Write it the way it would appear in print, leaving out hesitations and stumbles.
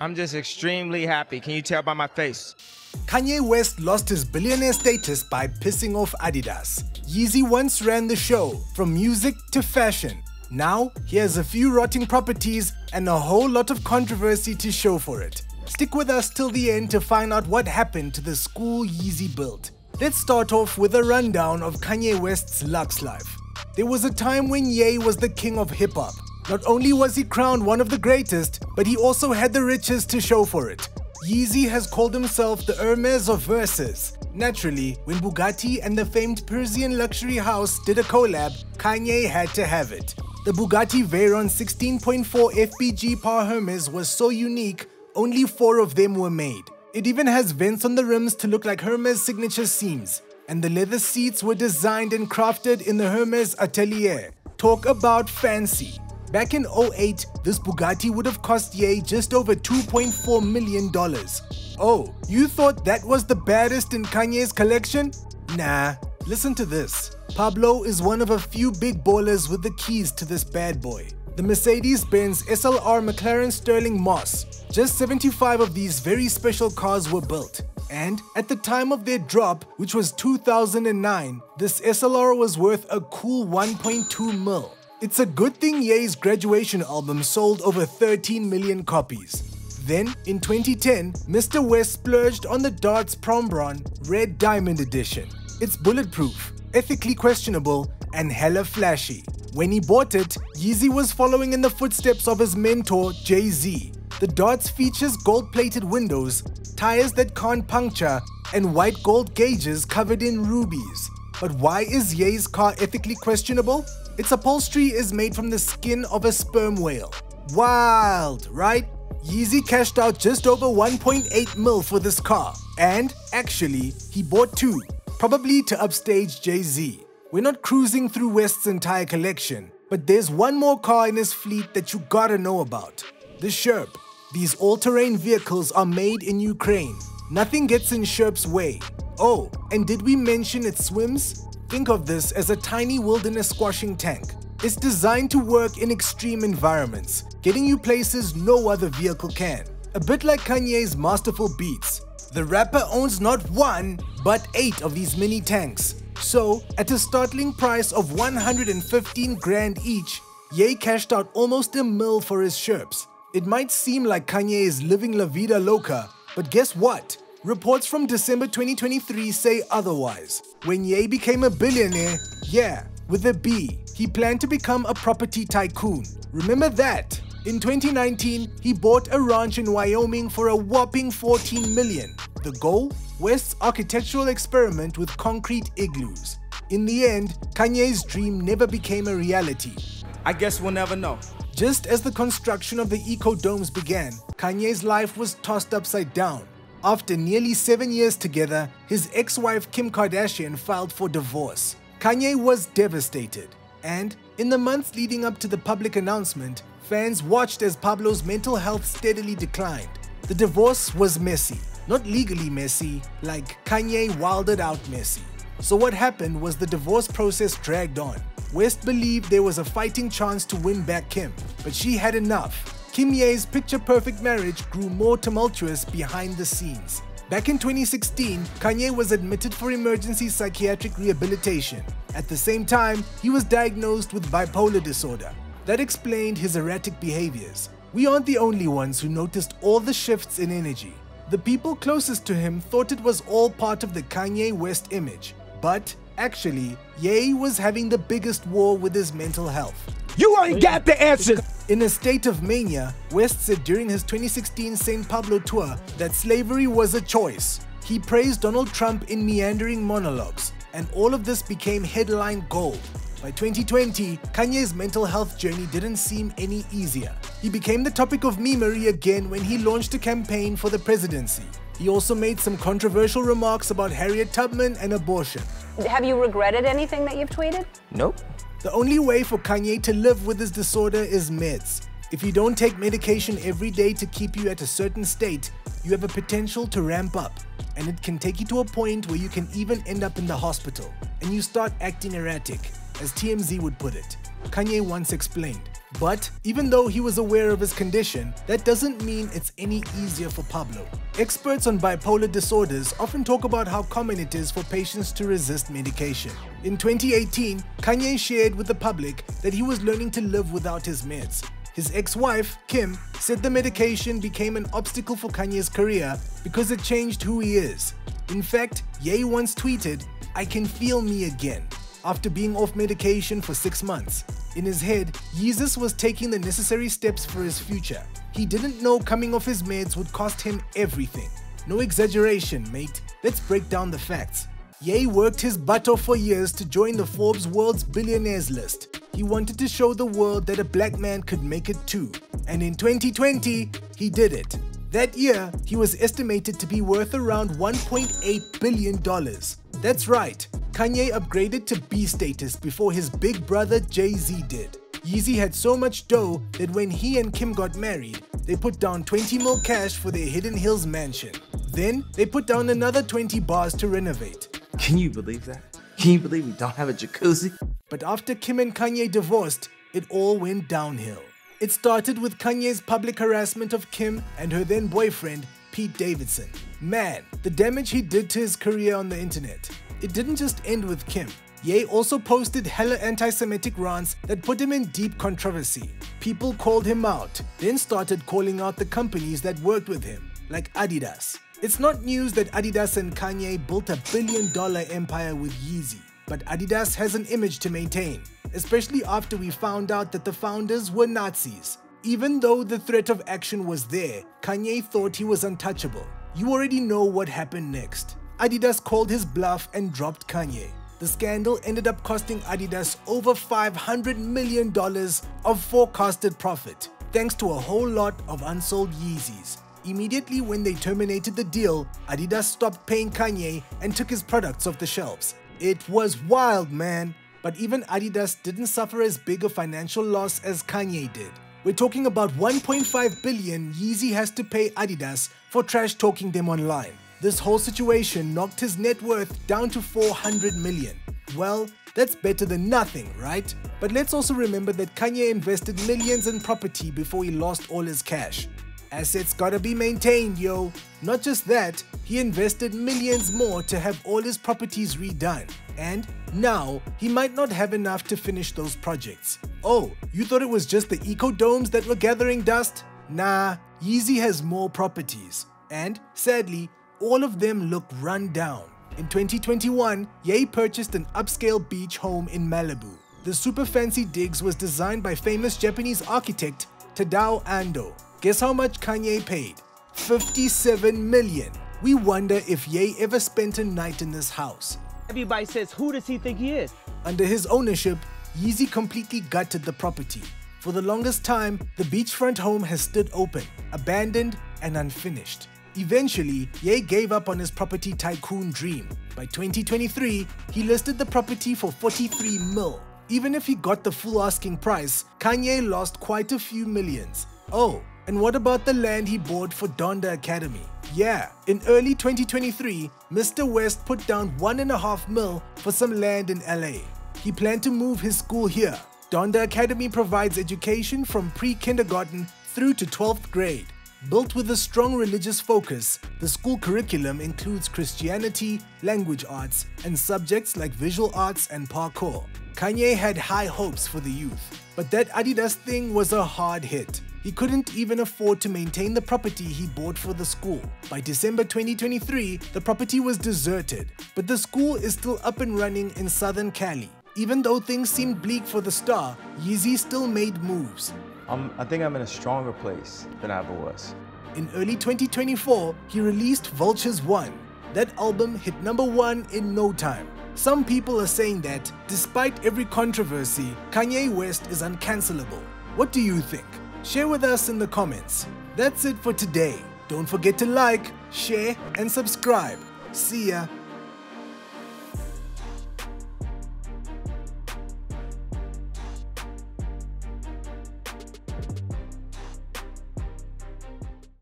I'm just extremely happy. Can you tell by my face? Kanye West lost his billionaire status by pissing off Adidas. Yeezy once ran the show, from music to fashion. Now, he has a few rotting properties and a whole lot of controversy to show for it. Stick with us till the end to find out what happened to the school Yeezy built. Let's start off with a rundown of Kanye West's Lux life. There was a time when Ye was the king of hip-hop. Not only was he crowned one of the greatest, but he also had the riches to show for it. Yeezy has called himself the Hermes of verses. Naturally, when Bugatti and the famed Parisian luxury house did a collab, Kanye had to have it. The Bugatti Veyron 16.4 FPG Par Hermes was so unique, only 4 of them were made. It even has vents on the rims to look like Hermes' signature seams. And the leather seats were designed and crafted in the Hermes atelier. Talk about fancy. Back in 2008, this Bugatti would have cost Ye just over $2.4 million. Oh, you thought that was the baddest in Kanye's collection? Nah, listen to this. Pablo is one of a few big ballers with the keys to this bad boy. The Mercedes-Benz SLR McLaren Sterling Moss. Just 75 of these very special cars were built. And at the time of their drop, which was 2009, this SLR was worth a cool 1.2 mil. It's a good thing Ye's graduation album sold over 13 million copies. Then, in 2010, Mr. West splurged on the Darts Prom Bron Red Diamond Edition. It's bulletproof, ethically questionable, and hella flashy. When he bought it, Yeezy was following in the footsteps of his mentor, Jay-Z. The Darts features gold-plated windows, tires that can't puncture, and white gold gauges covered in rubies. But why is Ye's car ethically questionable? Its upholstery is made from the skin of a sperm whale. Wild, right? Yeezy cashed out just over 1.8 mil for this car. And, actually, he bought 2, probably to upstage Jay-Z. We're not cruising through West's entire collection, but there's one more car in his fleet that you gotta know about. The Sherp. These all-terrain vehicles are made in Ukraine. Nothing gets in Sherp's way. Oh, and did we mention it swims? Think of this as a tiny wilderness squashing tank. It's designed to work in extreme environments, getting you places no other vehicle can. A bit like Kanye's masterful beats. The rapper owns not 1, but 8 of these mini tanks. So, at a startling price of 115 grand each, Ye cashed out almost $1 mil for his Sherps. It might seem like Kanye is living la vida loca, but guess what? Reports from December 2023 say otherwise. When Ye became a billionaire, yeah, with a B, he planned to become a property tycoon. Remember that? In 2019, he bought a ranch in Wyoming for a whopping $14 million. The goal? West's architectural experiment with concrete igloos. In the end, Kanye's dream never became a reality. I guess we'll never know. Just as the construction of the eco-domes began, Kanye's life was tossed upside down. After nearly 7 years together, his ex-wife Kim Kardashian filed for divorce. Kanye was devastated. And in the months leading up to the public announcement, fans watched as Pablo's mental health steadily declined. The divorce was messy. Not legally messy, like Kanye wilded out messy. So what happened was the divorce process dragged on. West believed there was a fighting chance to win back Kim, but she had enough. Kim Ye's picture-perfect marriage grew more tumultuous behind the scenes. Back in 2016, Kanye was admitted for emergency psychiatric rehabilitation. At the same time, he was diagnosed with bipolar disorder. That explained his erratic behaviors. We aren't the only ones who noticed all the shifts in energy. The people closest to him thought it was all part of the Kanye West image. But actually, Ye was having the biggest war with his mental health. You ain't got the answer! In a state of mania, West said during his 2016 St. Pablo tour that slavery was a choice. He praised Donald Trump in meandering monologues, and all of this became headline gold. By 2020, Kanye's mental health journey didn't seem any easier. He became the topic of memery again when he launched a campaign for the presidency. He also made some controversial remarks about Harriet Tubman and abortion. Have you regretted anything that you've tweeted? Nope. The only way for Kanye to live with his disorder is meds. If you don't take medication every day to keep you at a certain state, you have a potential to ramp up, and it can take you to a point where you can even end up in the hospital, and you start acting erratic, as TMZ would put it. Kanye once explained, But even though he was aware of his condition, that doesn't mean it's any easier for Pablo. Experts on bipolar disorders often talk about how common it is for patients to resist medication. In 2018, Kanye shared with the public that he was learning to live without his meds. His ex-wife, Kim, said the medication became an obstacle for Kanye's career because it changed who he is. In fact, Ye once tweeted, "I can feel me again," after being off medication for 6 months. In his head, Yeezy was taking the necessary steps for his future. He didn't know coming off his meds would cost him everything. No exaggeration, mate. Let's break down the facts. Ye worked his butt off for years to join the Forbes World's Billionaires list. He wanted to show the world that a black man could make it too. And in 2020, he did it. That year, he was estimated to be worth around $1.8 billion. That's right, Kanye upgraded to B status before his big brother Jay-Z did. Yeezy had so much dough that when he and Kim got married, they put down 20 mil cash for their Hidden Hills mansion. Then, they put down another 20 bars to renovate. Can you believe that? Can you believe we don't have a jacuzzi? But after Kim and Kanye divorced, it all went downhill. It started with Kanye's public harassment of Kim and her then boyfriend, Pete Davidson. Man, the damage he did to his career on the internet. It didn't just end with Kim. Ye also posted hella anti-Semitic rants that put him in deep controversy. People called him out, then started calling out the companies that worked with him, like Adidas. It's not news that Adidas and Kanye built a billion-dollar empire with Yeezy, but Adidas has an image to maintain, especially after we found out that the founders were Nazis. Even though the threat of action was there, Kanye thought he was untouchable. You already know what happened next. Adidas called his bluff and dropped Kanye. The scandal ended up costing Adidas over $500 million of forecasted profit, thanks to a whole lot of unsold Yeezys. Immediately when they terminated the deal, Adidas stopped paying Kanye and took his products off the shelves. It was wild, man. But even Adidas didn't suffer as big a financial loss as Kanye did. We're talking about $1.5 billion Yeezy has to pay Adidas for trash talking them online. This whole situation knocked his net worth down to $400 million. Well, that's better than nothing, right? But let's also remember that Kanye invested millions in property before he lost all his cash. Assets gotta be maintained, yo. Not just that, he invested millions more to have all his properties redone. And now, he might not have enough to finish those projects. Oh, you thought it was just the eco-domes that were gathering dust? Nah, Yeezy has more properties. And, sadly, all of them look run down. In 2021, Ye purchased an upscale beach home in Malibu. The super fancy digs was designed by famous Japanese architect Tadao Ando. Guess how much Kanye paid? $57 million. We wonder if Ye ever spent a night in this house. Everybody says, who does he think he is? Under his ownership, Yeezy completely gutted the property. For the longest time, the beachfront home has stood open, abandoned and unfinished. Eventually, Ye gave up on his property tycoon dream. By 2023, he listed the property for $43 million. Even if he got the full asking price, Kanye lost quite a few millions. Oh, and what about the land he bought for Donda Academy? Yeah, in early 2023, Mr. West put down $1.5 million for some land in LA. He planned to move his school here. Donda Academy provides education from pre-kindergarten through to 12th grade. Built with a strong religious focus, the school curriculum includes Christianity, language arts, and subjects like visual arts and parkour. Kanye had high hopes for the youth, but that Adidas thing was a hard hit. He couldn't even afford to maintain the property he bought for the school. By December 2023, the property was deserted, but the school is still up and running in Southern Cali. Even though things seemed bleak for the star, Yeezy still made moves. I think I'm in a stronger place than I ever was. In early 2024, he released Vultures 1. That album hit #1 in no time. Some people are saying that, despite every controversy, Kanye West is uncancelable. What do you think? Share with us in the comments. That's it for today. Don't forget to like, share, and subscribe. See ya.